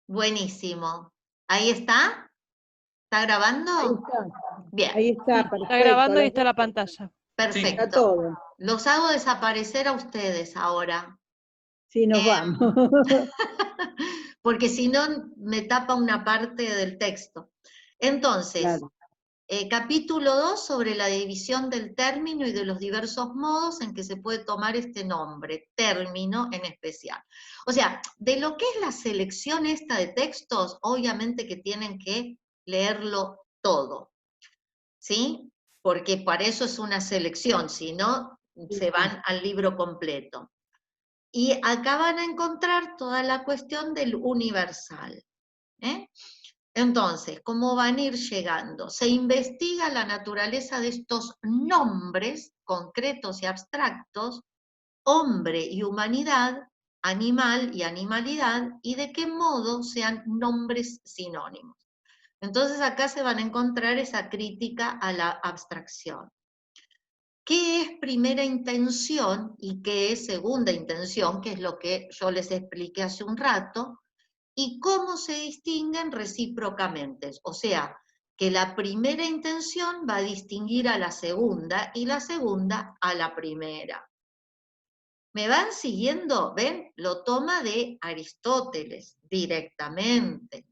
Buenísimo. ¿Ahí está? ¿Está grabando? Ahí está, Bien, ahí está, Sí, perfecto. está grabando y está la pantalla. perfecto. Está todo. Los hago desaparecer a ustedes ahora. Sí, nos vamos. Porque si no me tapa una parte del texto. Entonces, Claro. capítulo 2 sobre la división del término y de los diversos modos en que se puede tomar este nombre, término en especial. O sea, de lo que es la selección esta de textos, obviamente que tienen que leerlo todo, ¿sí? Porque para eso es una selección, si no, se van al libro completo. Y acá van a encontrar toda la cuestión del universal. Entonces, ¿cómo van a ir llegando? Se investiga la naturaleza de estos nombres concretos y abstractos, hombre y humanidad, animal y animalidad, y de qué modo sean nombres sinónimos. Entonces acá se van a encontrar esa crítica a la abstracción. ¿Qué es primera intención y qué es segunda intención? Que es lo que yo les expliqué hace un rato, y cómo se distinguen recíprocamente. O sea, que la primera intención va a distinguir a la segunda y la segunda a la primera. ¿Me van siguiendo? ¿Ven? Lo toma de Aristóteles directamente.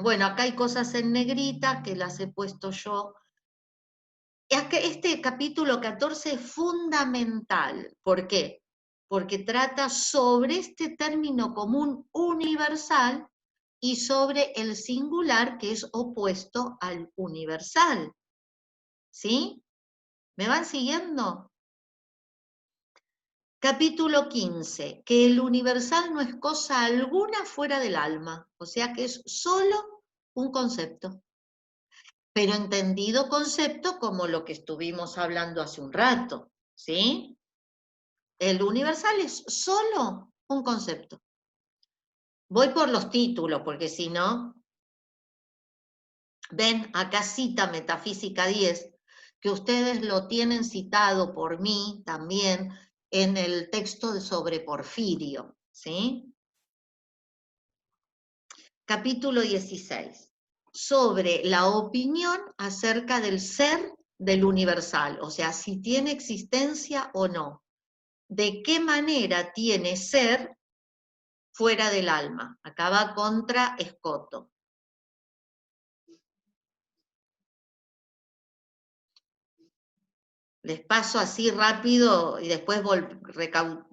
Bueno, acá hay cosas en negrita que las he puesto yo. Este capítulo 14 es fundamental. ¿Por qué? Porque trata sobre este término común universal y sobre el singular que es opuesto al universal. ¿Sí? ¿Me van siguiendo? Capítulo 15, que el universal no es cosa alguna fuera del alma, o sea que es solo un concepto, pero entendido concepto como lo que estuvimos hablando hace un rato, ¿sí? El universal es solo un concepto. Voy por los títulos, porque si no, ven, acá cita Metafísica 10, que ustedes lo tienen citado por mí también en el texto sobre Porfirio, ¿sí? Capítulo 16, sobre la opinión acerca del ser del universal, o sea, si tiene existencia o no. ¿De qué manera tiene ser fuera del alma? Acá va contra Escoto. Les paso así rápido y después volvemos,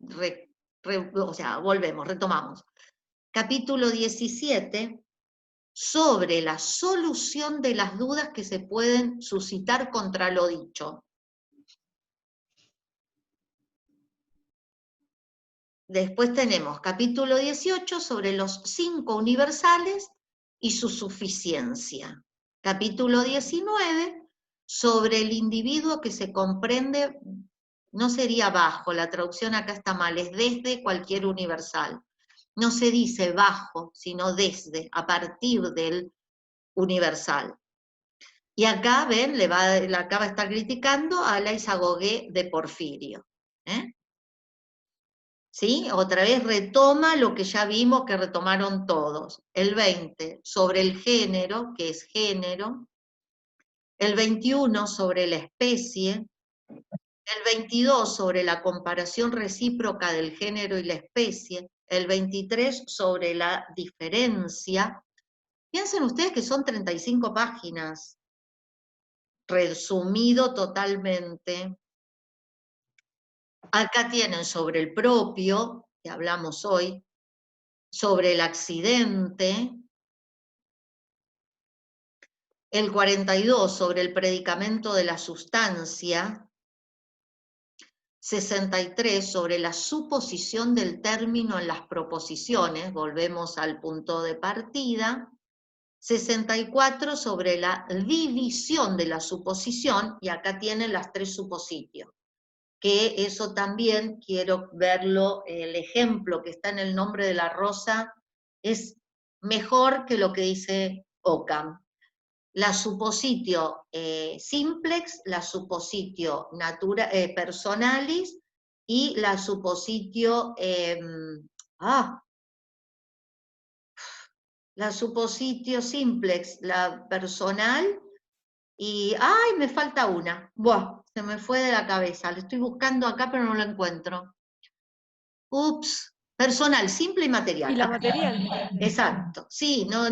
retomamos. Capítulo 17, sobre la solución de las dudas que se pueden suscitar contra lo dicho. Después tenemos capítulo 18 sobre los 5 universales y su suficiencia. Capítulo 19 sobre el individuo que se comprende, no sería bajo, la traducción acá está mal, es desde cualquier universal. No se dice bajo, sino desde, a partir del universal. Y acá, ven, acá va a estar criticando a la Isagogué de Porfirio. ¿Sí? Otra vez retoma lo que ya vimos que retomaron todos. El 20 sobre el género, que es género. El 21 sobre la especie. El 22 sobre la comparación recíproca del género y la especie. El 23 sobre la diferencia. Piensen ustedes que son 35 páginas. Resumido totalmente. Acá tienen sobre el propio, que hablamos hoy, sobre el accidente, el 42 sobre el predicamento de la sustancia, 63 sobre la suposición del término en las proposiciones, volvemos al punto de partida, 64 sobre la división de la suposición, y acá tienen las 3 supositios, que eso también quiero verlo, el ejemplo que está en el nombre de la rosa, es mejor que lo que dice Occam. La supositio simplex, la supositio personalis y la supositio la suppositio simplex, la personal, y ¡ay! Me falta una. Buah, se me fue de la cabeza. La estoy buscando acá, pero no la encuentro. Ups, personal, simple y material. Y la Acá. material. Exacto, sí, no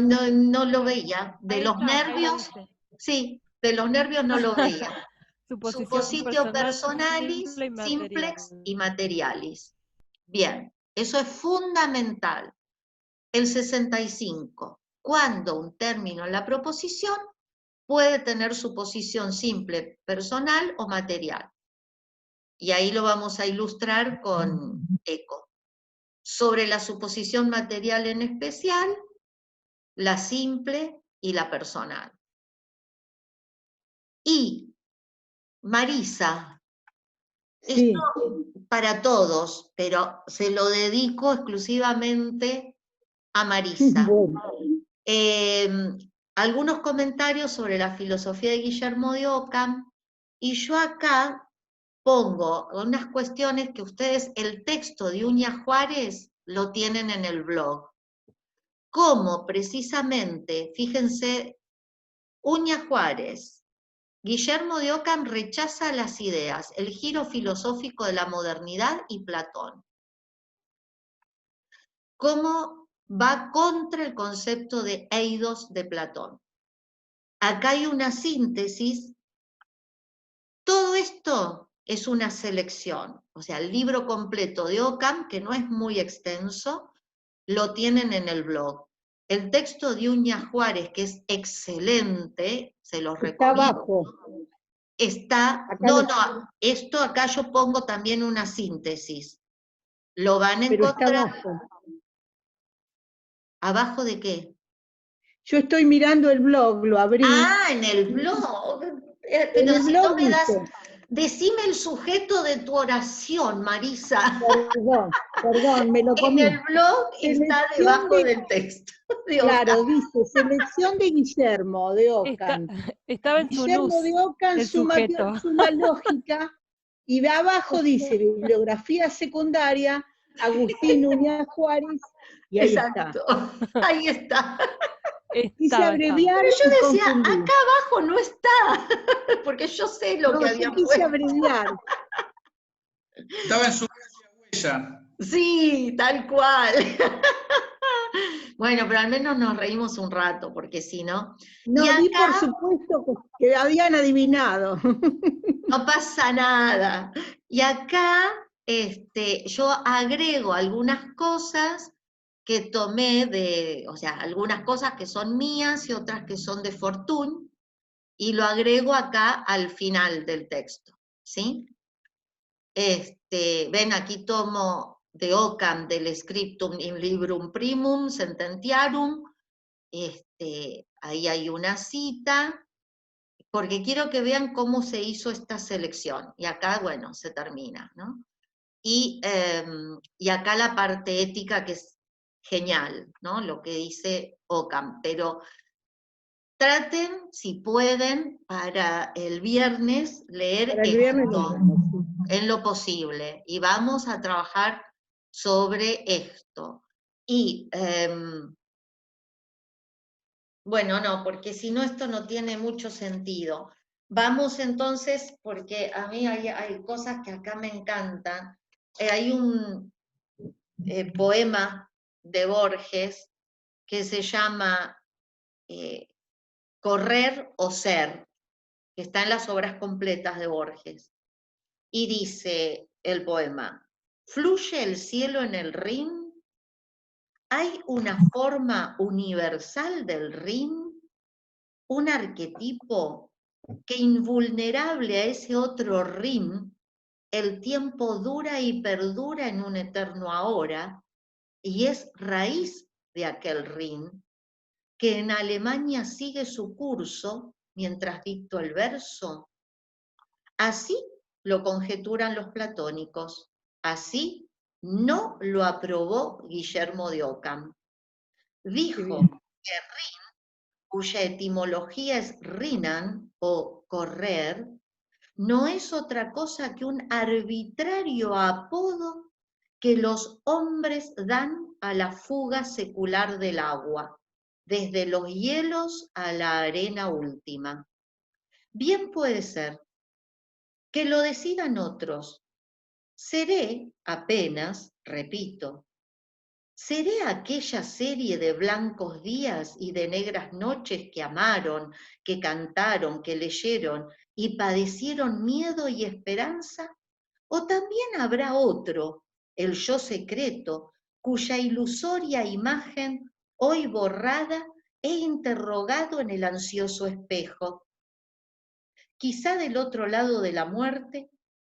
lo veía. De Ahí los está, ahí lo nervios, dice. sí, de los nervios no lo veía. Suposición Suppositio personal, personalis, simple y simplex material. y materialis. Bien, eso es fundamental. El 65. Cuando un término en la proposición puede tener suposición simple, personal o material. Y ahí lo vamos a ilustrar con eco. Sobre la suposición material en especial, la simple y la personal. Y Marisa, Sí. esto para todos, pero se lo dedico exclusivamente a Marisa. Bueno. Algunos comentarios sobre la filosofía de Guillermo de Ockham, y yo acá pongo unas cuestiones que ustedes, el texto de Uña Juárez, lo tienen en el blog. Cómo precisamente, fíjense, Uña Juárez, Guillermo de Ockham rechaza las ideas, el giro filosófico de la modernidad y Platón. Cómo va contra el concepto de eidos de Platón. Acá hay una síntesis. Todo esto es una selección. O sea, el libro completo de Ockham, que no es muy extenso, lo tienen en el blog. El texto de Uña Juárez, que es excelente, se los recomiendo. Está abajo. Está, Acá no, lo- no, esto acá yo pongo también una síntesis. Lo van a Pero está encontrar. abajo. ¿Abajo de qué? Yo estoy mirando el blog, lo abrí. Ah, en el blog. En Pero el si blog no me das, dice, decime el sujeto de tu oración, Marisa. perdón, me lo En comí. el blog está Selección debajo de, del texto de claro, Ockham. dice, selección de Guillermo de Ockham. Estaba en su Guillermo de luz, Ockham, el sujeto. suma lógica, y de abajo dice, bibliografía secundaria, Agustín Uña Juárez, y ahí está. Exacto, ahí está. Quise abreviar Pero yo y decía, confundí. acá abajo no está, porque yo sé lo que No, yo había quise puesto. abreviar. Estaba en su huella. Sí, tal cual. Bueno, pero al menos nos reímos un rato, porque si no... No, Y di por acá supuesto que habían adivinado. no pasa nada. Y acá yo agrego algunas cosas que tomé de, o sea, algunas cosas que son mías y otras que son de Fortuny, y lo agrego acá al final del texto, ¿sí? Ven, aquí tomo de Ockham del Scriptum in Librum Primum Sententiarum, ahí hay una cita, porque quiero que vean cómo se hizo esta selección, y acá, bueno, se termina, ¿no? Y acá la parte ética, que es genial, ¿no? Lo que dice Ockham, pero traten, si pueden, para el viernes leer Para el viernes esto, lo vemos, sí. en lo posible, y vamos a trabajar sobre esto. Y, bueno, no, porque si no esto no tiene mucho sentido. Vamos entonces, porque a mí hay cosas que acá me encantan. Hay un poema de Borges que se llama Correr o Ser, que está en las obras completas de Borges. Y dice el poema, ¿fluye el cielo en el Rin? ¿Hay una forma universal del Rin? ¿Un arquetipo que invulnerable a ese otro Rin, el tiempo dura y perdura en un eterno ahora, y es raíz de aquel Rin, que en Alemania sigue su curso mientras dicto el verso? Así lo conjeturan los platónicos, así no lo aprobó Guillermo de Ockham. Dijo que Rin, cuya etimología es rinan o correr, no es otra cosa que un arbitrario apodo que los hombres dan a la fuga secular del agua, desde los hielos a la arena última. Bien puede ser que lo decidan otros. Seré apenas, repito, seré aquella serie de blancos días y de negras noches que amaron, que cantaron, que leyeron y padecieron miedo y esperanza, o también habrá otro, el yo secreto, cuya ilusoria imagen hoy borrada he interrogado en el ansioso espejo. Quizá del otro lado de la muerte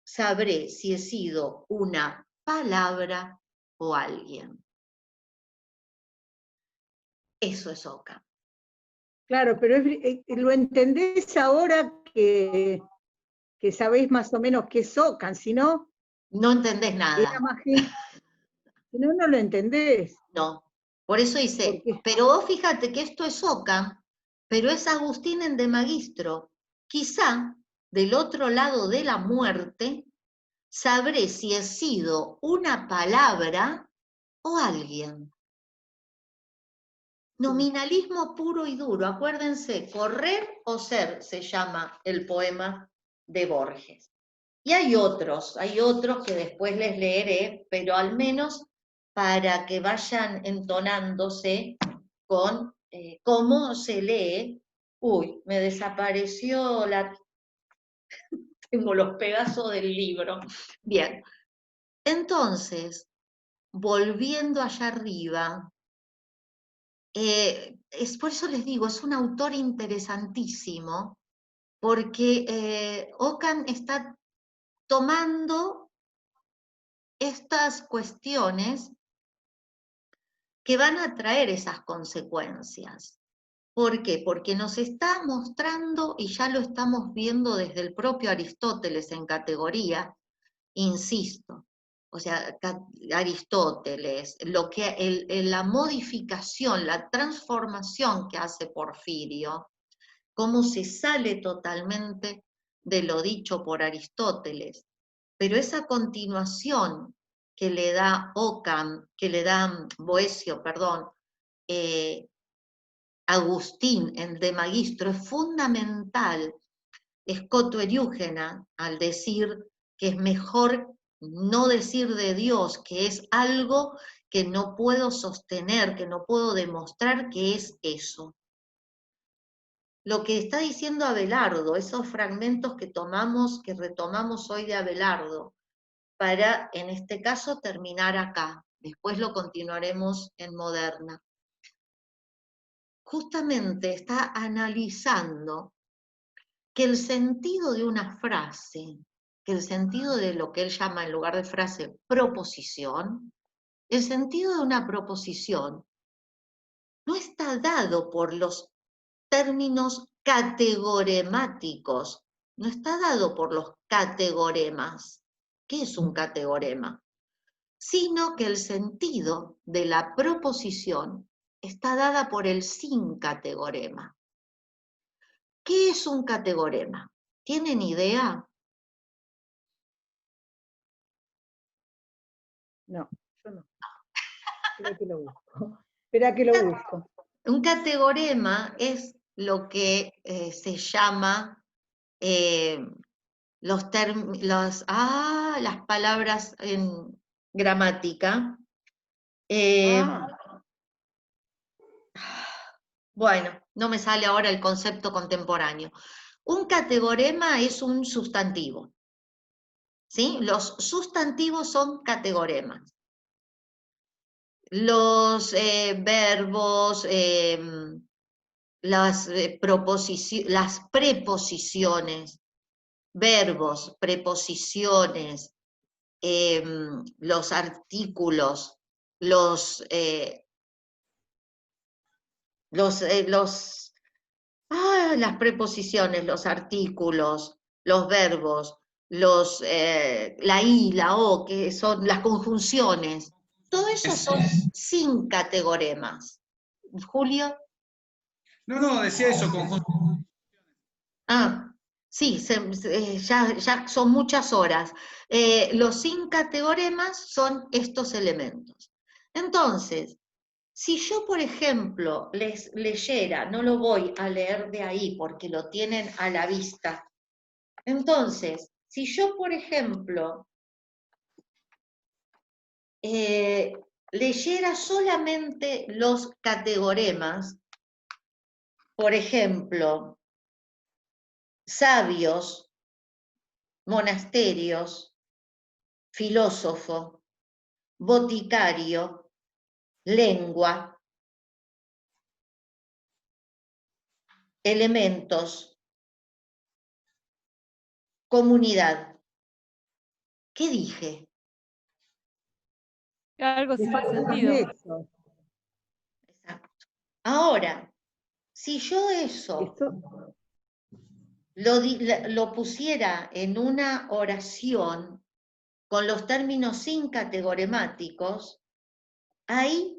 sabré si he sido una palabra o alguien. Eso es Ockham. Claro, pero lo entendés ahora que sabéis más o menos qué es Ockham, si no, No entendés nada. era más gente. Si no, no lo entendés. No. Por eso dice, pero vos fíjate que esto es Ockham, pero es Agustín en De Magistro. Quizá del otro lado de la muerte sabré si he sido una palabra o alguien. Nominalismo puro y duro. Acuérdense, correr o ser se llama el poema de Borges. Y hay otros que después les leeré, pero al menos para que vayan entonándose con cómo se lee. Uy, me desapareció la... Tengo los pedazos del libro. Bien, entonces, volviendo allá arriba, es por eso les digo, es un autor interesantísimo, porque Ockham está tomando estas cuestiones que van a traer esas consecuencias. ¿Por qué? Porque nos está mostrando, y ya lo estamos viendo desde el propio Aristóteles en categoría, insisto, o sea, Aristóteles, la modificación, la transformación que hace Porfirio, cómo se sale totalmente de lo dicho por Aristóteles, pero esa continuación que le da Ockham, que le da Boecio, perdón, Agustín en De Magistro, es fundamental. Es cotoeriúgena al decir que es mejor no decir de Dios, que es algo que no puedo sostener, que no puedo demostrar que es eso. Lo que está diciendo Abelardo, esos fragmentos que retomamos hoy de Abelardo, para, en este caso, terminar acá. Después lo continuaremos en Moderna. Justamente está analizando que el sentido de una frase, que el sentido de lo que él llama en lugar de frase proposición, el sentido de una proposición no está dado por los términos categoremáticos, no está dado por los categoremas. ¿Qué es un categorema? Sino que el sentido de la proposición está dada por el sin categorema. ¿Qué es un categorema? ¿Tienen idea? No, yo no. Espera que lo busco. Espera que lo busco. Un categorema es lo que se llama las palabras en gramática. Bueno, no me sale ahora el concepto contemporáneo. Un categorema es un sustantivo, ¿sí? Los sustantivos son categoremas. Los verbos, las preposiciones, verbos, preposiciones, los artículos, las preposiciones, los artículos, los verbos, la I, la O, que son las conjunciones, todo eso son sin categoremas. Julio. No, decía eso, conjunto. Sí, ya son muchas horas. Los sin categoremas son estos elementos. Entonces, Si yo, por ejemplo, les leyera, no lo voy a leer de ahí porque lo tienen a la vista. Entonces, si yo, por ejemplo, leyera solamente los categoremas, por ejemplo, sabios, monasterios, filósofo, boticario, lengua, elementos, comunidad. ¿Qué dije? Algo sin sentido. Nexo. Exacto. Ahora, si yo eso Esto, lo pusiera en una oración con los términos sin categoremáticos, ahí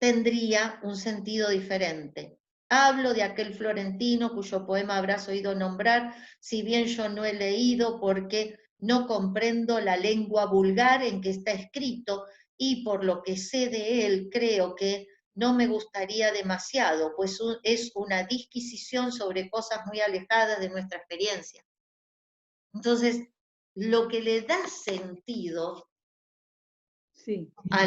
tendría un sentido diferente. Hablo de aquel florentino cuyo poema habrás oído nombrar, si bien yo no he leído porque no comprendo la lengua vulgar en que está escrito, y por lo que sé de él creo que no me gustaría demasiado, pues es una disquisición sobre cosas muy alejadas de nuestra experiencia. Entonces, lo que le da sentido sí. a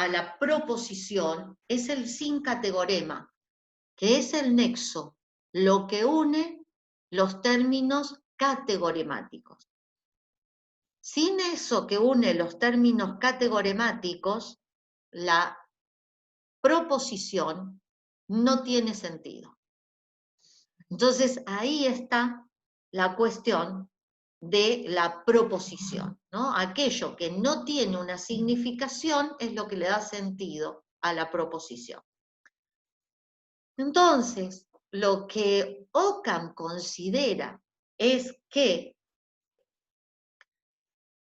la proposición es el sin categorema, que es el nexo, lo que une los términos categoremáticos. Sin eso que une los términos categoremáticos, la proposición no tiene sentido. Entonces ahí está la cuestión de la proposición, ¿no? Aquello que no tiene una significación es lo que le da sentido a la proposición. Entonces, lo que Ockham considera es que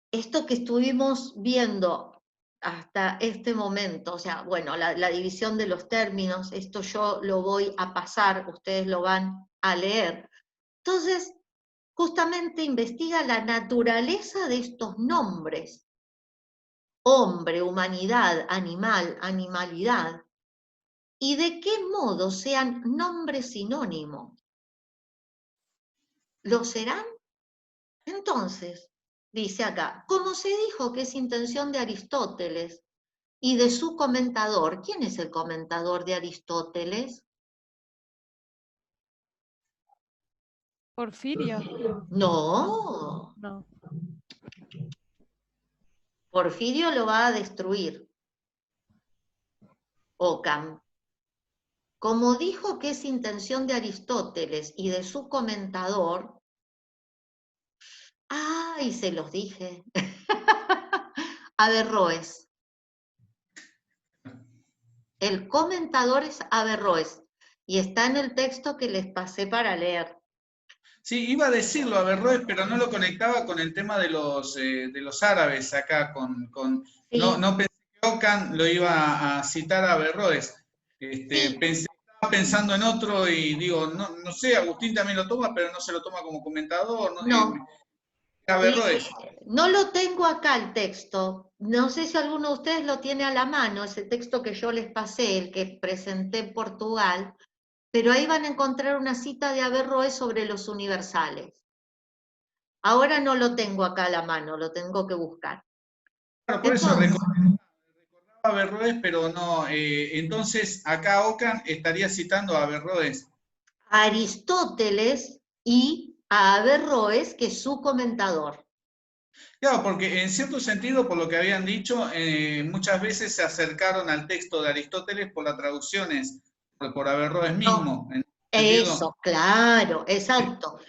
esto que estuvimos viendo hasta este momento, o sea, bueno, la división de los términos, esto yo lo voy a pasar, ustedes lo van a leer. Entonces, justamente investiga la naturaleza de estos nombres: hombre, humanidad, animal, animalidad, y de qué modo sean nombres sinónimos. ¿Lo serán? Entonces, dice acá, como se dijo que es intención de Aristóteles y de su comentador, ¿quién es el comentador de Aristóteles? Porfirio. No, No. Porfirio lo va a destruir, Ockham. Como dijo que es intención de Aristóteles y de su comentador, ¡ay, se los dije! Averroes. El comentador es Averroes y está en el texto que les pasé para leer. Sí, iba a decirlo a Averroes, pero no lo conectaba con el tema de los árabes acá. Sí. No pensé que Ockham lo iba a citar a Averroes. Sí. Estaba pensando en otro y digo, no sé, Agustín también lo toma, pero no se lo toma como comentador. No. Averroes. No lo tengo acá el texto, no sé si alguno de ustedes lo tiene a la mano, ese texto que yo les pasé, el que presenté en Portugal, pero ahí van a encontrar una cita de Averroes sobre los universales. Ahora no lo tengo acá a la mano, lo tengo que buscar. Claro, por eso Entonces, recordaba a Averroes, pero no. Entonces, acá Ockham estaría citando a Averroes. a Aristóteles y a Averroes, que es su comentador. Claro, porque en cierto sentido, por lo que habían dicho, muchas veces se acercaron al texto de Aristóteles por las traducciones, por Averroes mismo. ¿En Eso, claro, exacto.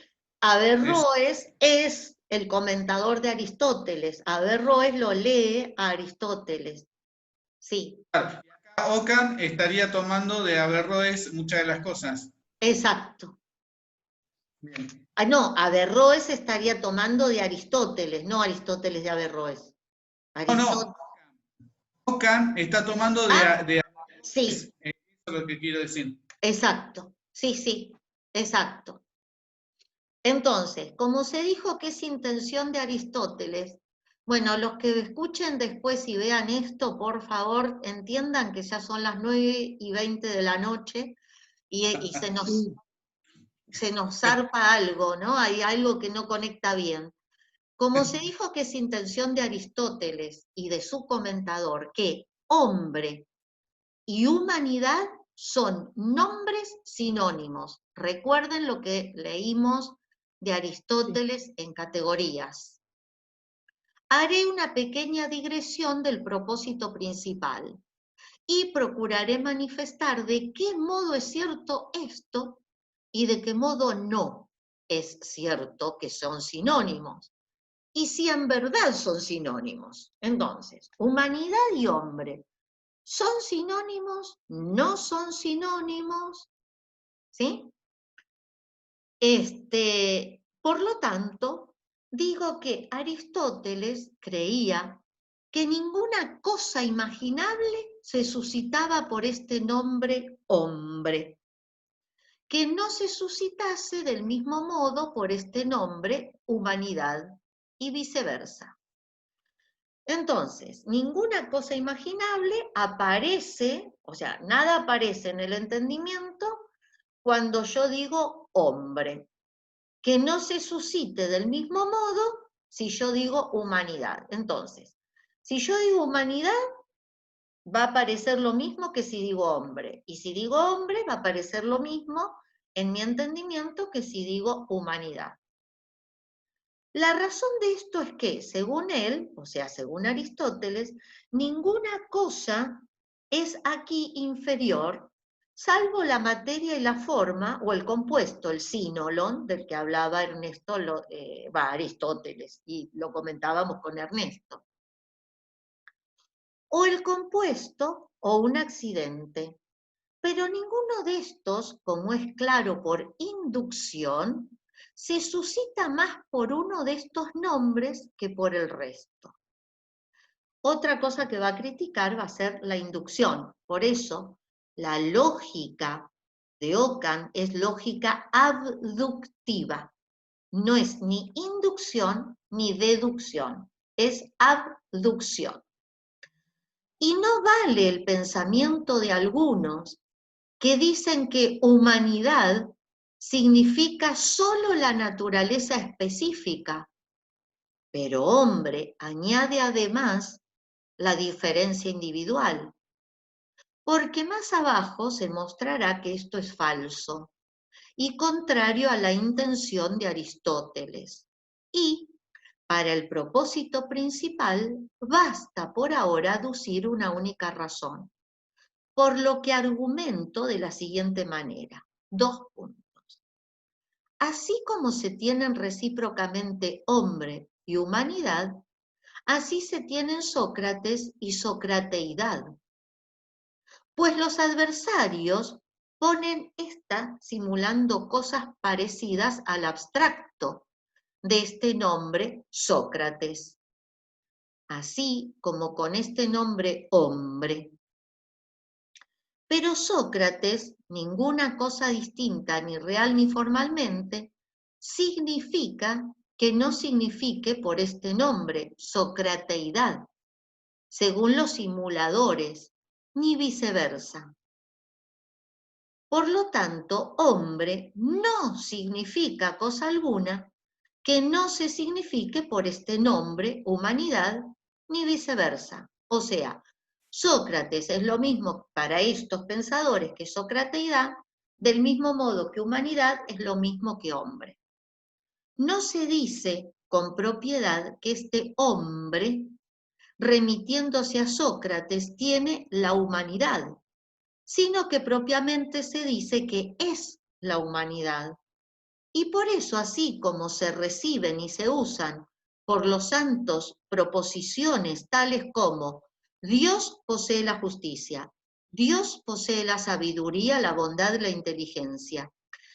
Averroes es el comentador de Aristóteles. Averroes lo lee a Aristóteles. Sí. Claro, y acá Ockham estaría tomando de Averroes muchas de las cosas. Exacto. Bien. Ah, no, Averroes estaría tomando de Aristóteles, no Aristóteles de Averroes. No. Ockham está tomando de Sí, Averroes. Eso es lo que quiero decir. exacto. Sí, exacto. Entonces, como se dijo que es intención de Aristóteles, Bueno, los que escuchen después y vean esto, por favor, entiendan que ya son las 9:20 de la noche y se nos zarpa algo, ¿no? Hay algo que no conecta bien. Como se dijo que es intención de Aristóteles y de su comentador, que hombre y humanidad son nombres sinónimos. Recuerden lo que leímos de Aristóteles en categorías. Haré una pequeña digresión del propósito principal y procuraré manifestar de qué modo es cierto esto y de qué modo no es cierto que son sinónimos. Y si en verdad son sinónimos. Entonces, humanidad y hombre, ¿son sinónimos? ¿No son sinónimos? ¿Sí? Por lo tanto, digo que Aristóteles creía que ninguna cosa imaginable se suscitaba por este nombre hombre, que no se suscitase del mismo modo por este nombre humanidad y viceversa. Entonces, ninguna cosa imaginable aparece, o sea, nada aparece en el entendimiento cuando yo digo hombre, que no se suscite del mismo modo si yo digo humanidad. Entonces, si yo digo humanidad, va a aparecer lo mismo que si digo hombre, y si digo hombre, va a aparecer lo mismo en mi entendimiento que si digo humanidad. La razón de esto es que, según él, o sea, según Aristóteles, ninguna cosa es aquí inferior, salvo la materia y la forma, o el compuesto, el sínolon, del que hablaba Aristóteles, y lo comentábamos con Ernesto. O el compuesto, o un accidente. Pero ninguno de estos, como es claro por inducción, se suscita más por uno de estos nombres que por el resto. Otra cosa que va a criticar va a ser la inducción. Por eso, la lógica de Ockham es lógica abductiva. No es ni inducción ni deducción, es abducción. Y no vale el pensamiento de algunos que dicen que humanidad significa solo la naturaleza específica, pero hombre añade además la diferencia individual, porque más abajo se mostrará que esto es falso y contrario a la intención de Aristóteles. Y, para el propósito principal, basta por ahora aducir una única razón, por lo que argumento de la siguiente manera. 2 puntos. Así como se tienen recíprocamente hombre y humanidad, así se tienen Sócrates y socrateidad. Pues los adversarios ponen esta simulando cosas parecidas al abstracto de este nombre Sócrates, así como con este nombre hombre. Pero Sócrates, ninguna cosa distinta ni real ni formalmente, significa que no signifique por este nombre, socrateidad, según los simuladores, ni viceversa. Por lo tanto, hombre no significa cosa alguna que no se signifique por este nombre, humanidad, ni viceversa. O sea, Sócrates es lo mismo para estos pensadores que socrateidad, del mismo modo que humanidad es lo mismo que hombre. No se dice con propiedad que este hombre, remitiéndose a Sócrates, tiene la humanidad, sino que propiamente se dice que es la humanidad. Y por eso, así como se reciben y se usan por los santos proposiciones tales como Dios posee la justicia, Dios posee la sabiduría, la bondad, la inteligencia.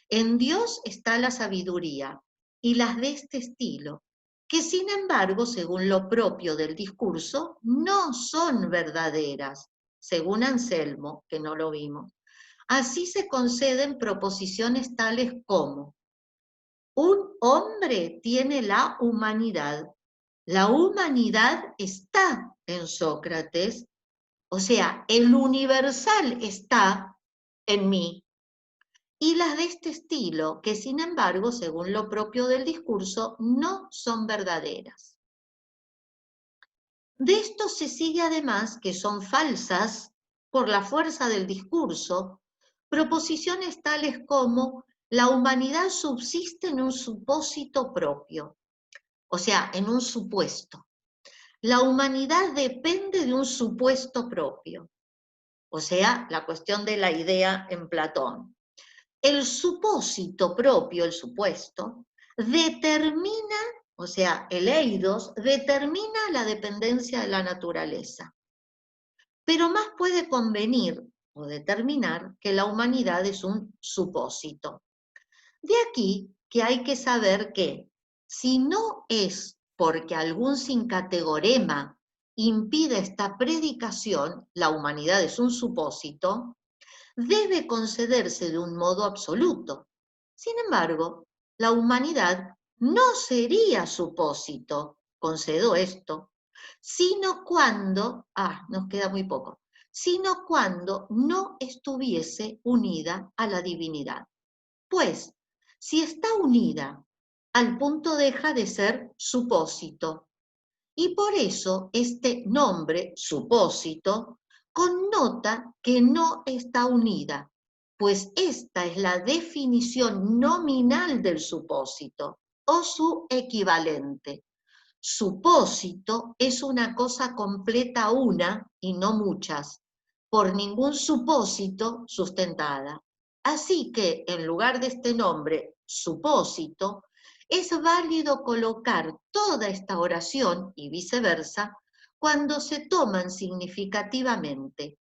En Dios está la sabiduría y las de este estilo, que sin embargo, según lo propio del discurso, no son verdaderas, según Anselmo, que no lo vimos. Así se conceden proposiciones tales como un hombre tiene la humanidad La humanidad está en Sócrates, o sea, el universal está en mí. Y las de este estilo, que sin embargo, según lo propio del discurso, no son verdaderas. De esto se sigue además que son falsas por la fuerza del discurso, proposiciones tales como la humanidad subsiste en un supósito propio, o sea, en un supuesto. La humanidad depende de un supuesto propio, o sea, la cuestión de la idea en Platón. El supósito propio, el supuesto, determina, o sea, el eidos, determina la dependencia de la naturaleza. Pero más puede convenir o determinar que la humanidad es un supósito. De aquí que hay que saber que, si no es porque algún sincategorema impide esta predicación, la humanidad es un supósito, debe concederse de un modo absoluto. Sin embargo, la humanidad no sería supósito, concedo esto, sino cuando, nos queda muy poco, sino cuando no estuviese unida a la divinidad. Pues, si está unida, al punto deja de ser supósito. Y por eso este nombre, supósito, connota que no está unida, pues esta es la definición nominal del supósito, o su equivalente. Supósito es una cosa completa una y no muchas, por ningún supósito sustentada. Así que en lugar de este nombre, supósito, es válido colocar toda esta oración y viceversa cuando se toman significativamente.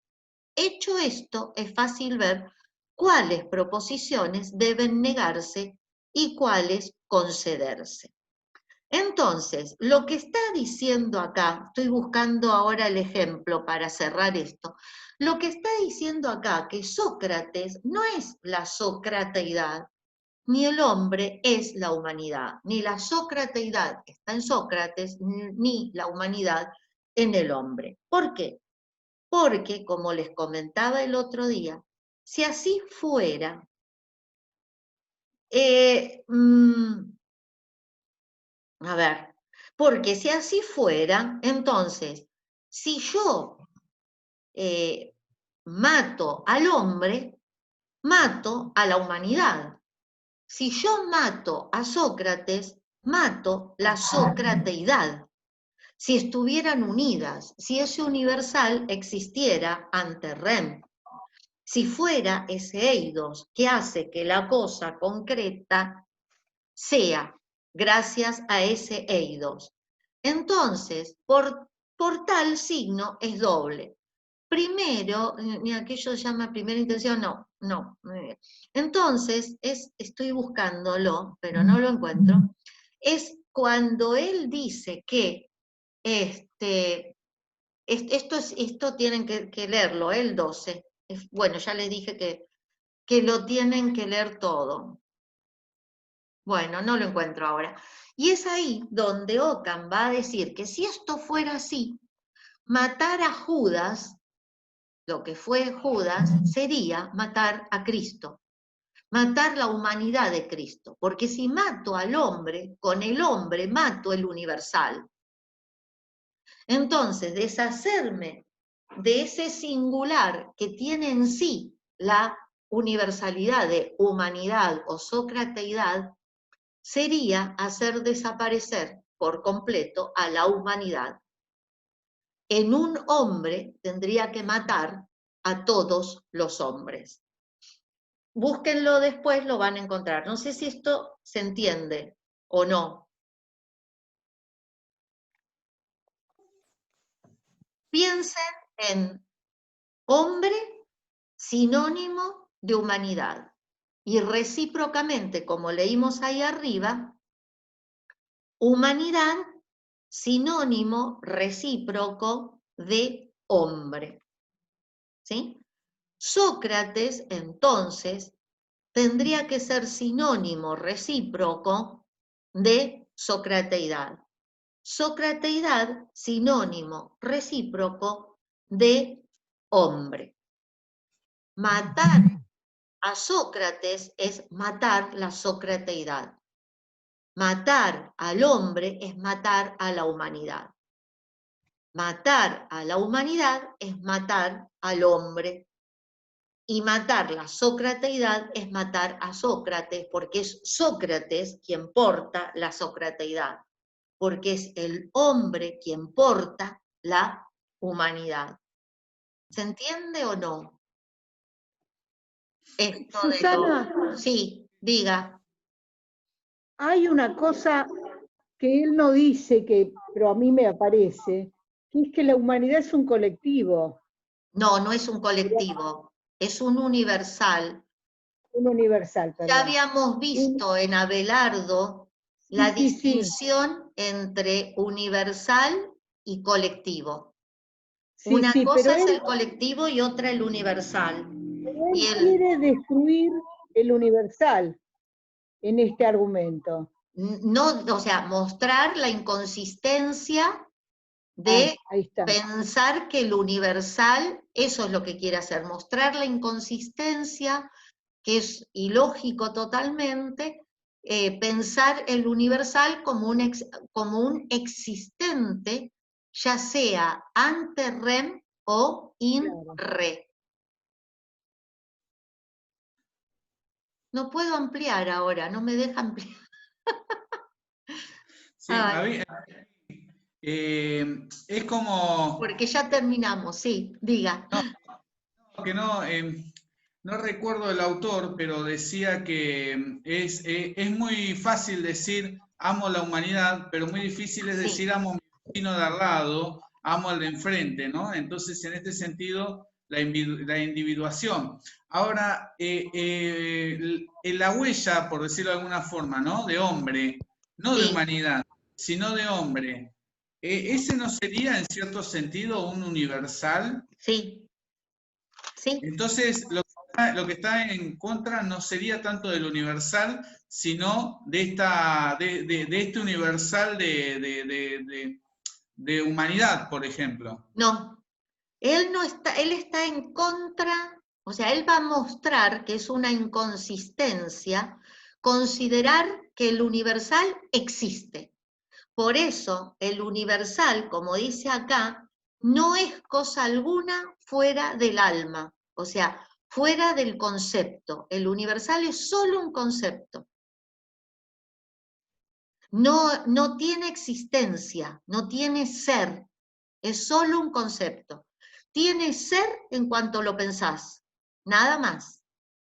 Hecho esto, es fácil ver cuáles proposiciones deben negarse y cuáles concederse. Entonces, lo que está diciendo acá, estoy buscando ahora el ejemplo para cerrar esto, lo que está diciendo acá que Sócrates no es la socrateidad, ni el hombre es la humanidad, ni la socrateidad está en Sócrates, ni la humanidad en el hombre. ¿Por qué? Porque, como les comentaba el otro día, si así fuera, a ver, porque si así fuera, entonces, si yo mato al hombre, mato a la humanidad. Si yo mato a Sócrates, mato la socrateidad. Si estuvieran unidas, si ese universal existiera ante Rem, si fuera ese eidos que hace que la cosa concreta sea gracias a ese eidos. Entonces, por tal signo es doble. Primero, ni aquello se llama primera intención, no. Entonces, estoy buscándolo, pero no lo encuentro, es cuando él dice que esto tienen que leerlo, el 12. Bueno, ya les dije que lo tienen que leer todo. Bueno, no lo encuentro ahora. Y es ahí donde Ockham va a decir que si esto fuera así, matar a Judas, lo que fue Judas, sería matar a Cristo, matar la humanidad de Cristo, porque si mato al hombre, con el hombre mato el universal. Entonces, deshacerme de ese singular que tiene en sí la universalidad de humanidad o socrateidad, sería hacer desaparecer por completo a la humanidad. En un hombre tendría que matar a todos los hombres. Búsquenlo después, lo van a encontrar. No sé si esto se entiende o no. Piensen en hombre sinónimo de humanidad. Y recíprocamente, como leímos ahí arriba, humanidad sinónimo recíproco de hombre. ¿Sí? Sócrates, entonces, tendría que ser sinónimo recíproco de socrateidad. socrateidad, sinónimo recíproco de hombre. Matar a Sócrates es matar la socrateidad. Matar al hombre es matar a la humanidad. Matar a la humanidad es matar al hombre. Y matar la socrateidad es matar a Sócrates, porque es Sócrates quien porta la socrateidad, porque es el hombre quien porta la humanidad. ¿Se entiende o no? Esto Susana, sí, diga. hay una cosa que él no dice, pero a mí me aparece, que es que la humanidad es un colectivo. No, no es un colectivo, es un universal. Un universal, perdón. Ya habíamos visto en Abelardo la distinción entre universal y colectivo. Una cosa es el colectivo y otra el universal. Él quiere destruir el universal en este argumento. No, o sea, mostrar la inconsistencia de pensar que el universal, eso es lo que quiere hacer, mostrar la inconsistencia, que es ilógico totalmente, pensar el universal como un existente, ya sea ante rem o in re. No puedo ampliar ahora, no me deja ampliar. Sí, es como... Porque ya terminamos, sí, diga. No recuerdo el autor, pero decía que es muy fácil decir amo la humanidad, pero muy difícil es decir amo a mi vecino de al lado, amo al de enfrente, ¿no? Entonces, en este sentido, la individuación. Ahora, la huella, por decirlo de alguna forma, ¿no? De hombre, no de humanidad, sino de hombre. ¿Ese no sería, en cierto sentido, un universal? Sí. Sí. Entonces, lo que está en contra no sería tanto del universal, sino de este universal de humanidad, por ejemplo. No, él está en contra, o sea, él va a mostrar que es una inconsistencia considerar que el universal existe. Por eso, el universal, como dice acá, no es cosa alguna fuera del alma, o sea, fuera del concepto. El universal es solo un concepto. No tiene existencia, no tiene ser, es solo un concepto. Tiene ser en cuanto lo pensás, nada más,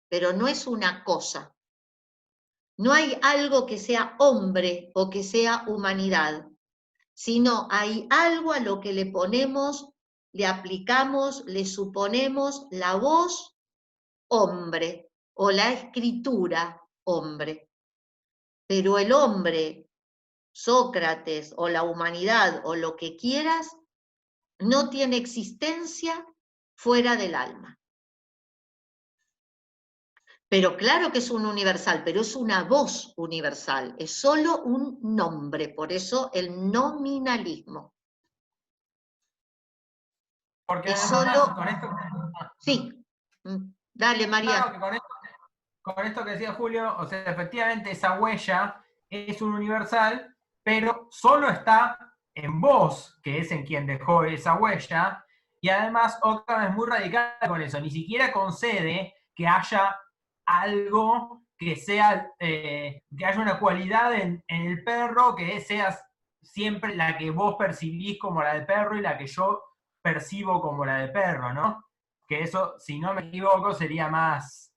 pero no es una cosa. No hay algo que sea hombre o que sea humanidad, sino hay algo a lo que le ponemos, le aplicamos, le suponemos la voz hombre o la escritura hombre. Pero el hombre, Sócrates o la humanidad o lo que quieras, no tiene existencia fuera del alma. Pero claro que es un universal, pero es una voz universal, es solo un nombre, por eso el nominalismo. Porque es además, solo... con esto... Sí, dale María. Claro, con esto que decía Julio, o sea, efectivamente esa huella es un universal, pero solo está en vos, que es en quien dejó esa huella, y además Ockham es muy radical con eso, ni siquiera concede que haya algo que sea, que haya una cualidad en el perro que sea siempre la que vos percibís como la del perro y la que yo percibo como la del perro, ¿no? Que eso, si no me equivoco, sería más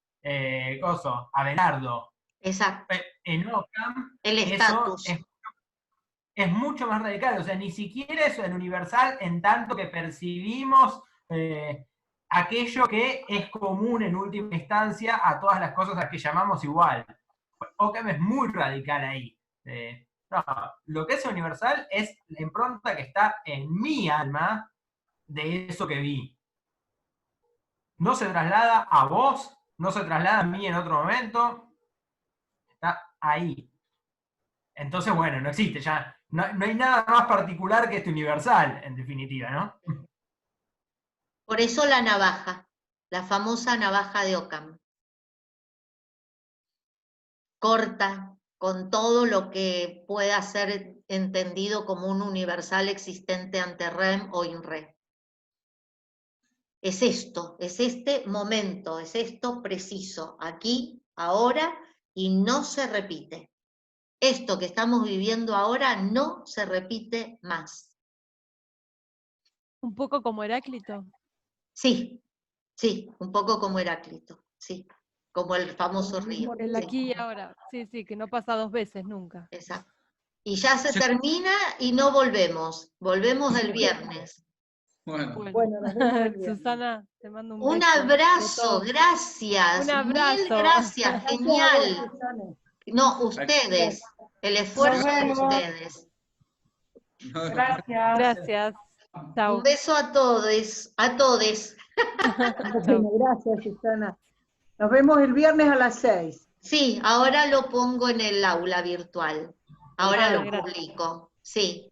Abelardo. Exacto. En Ockham, el eso estatus es mucho más radical, o sea, ni siquiera eso es universal en tanto que percibimos aquello que es común en última instancia a todas las cosas a las que llamamos igual. Ockham es muy radical ahí. No, lo que es universal es la impronta que está en mi alma de eso que vi. No se traslada a vos, no se traslada a mí en otro momento, está ahí. Entonces, bueno, no existe, ya no hay nada más particular que este universal, en definitiva, ¿no? Por eso la navaja, la famosa navaja de Occam. Corta con todo lo que pueda ser entendido como un universal existente ante Rem o INRE. Es esto, es este momento, es esto preciso, aquí, ahora, y no se repite. Esto que estamos viviendo ahora no se repite más. Un poco como Heráclito. Sí, sí, un poco como Heráclito, sí, como el famoso río. El Sí, aquí y ahora. Sí, sí, que no pasa 2 veces nunca. exacto. Y ya se termina y no volvemos. Volvemos el viernes. Bueno, Bueno, nos vemos el viernes. Susana, te mando un Un beso. de abrazo, todos. gracias. Un Mil abrazo. gracias, Gracias a vos, genial. Susana. No, ustedes. El esfuerzo Nos de vemos. ustedes. Gracias. Gracias. Chao. Un beso a todos, a todes. Bueno, gracias, Susana. Nos vemos el viernes a las 6. Sí, ahora lo pongo en el aula virtual. Ahora Ah, lo gracias. publico. Sí.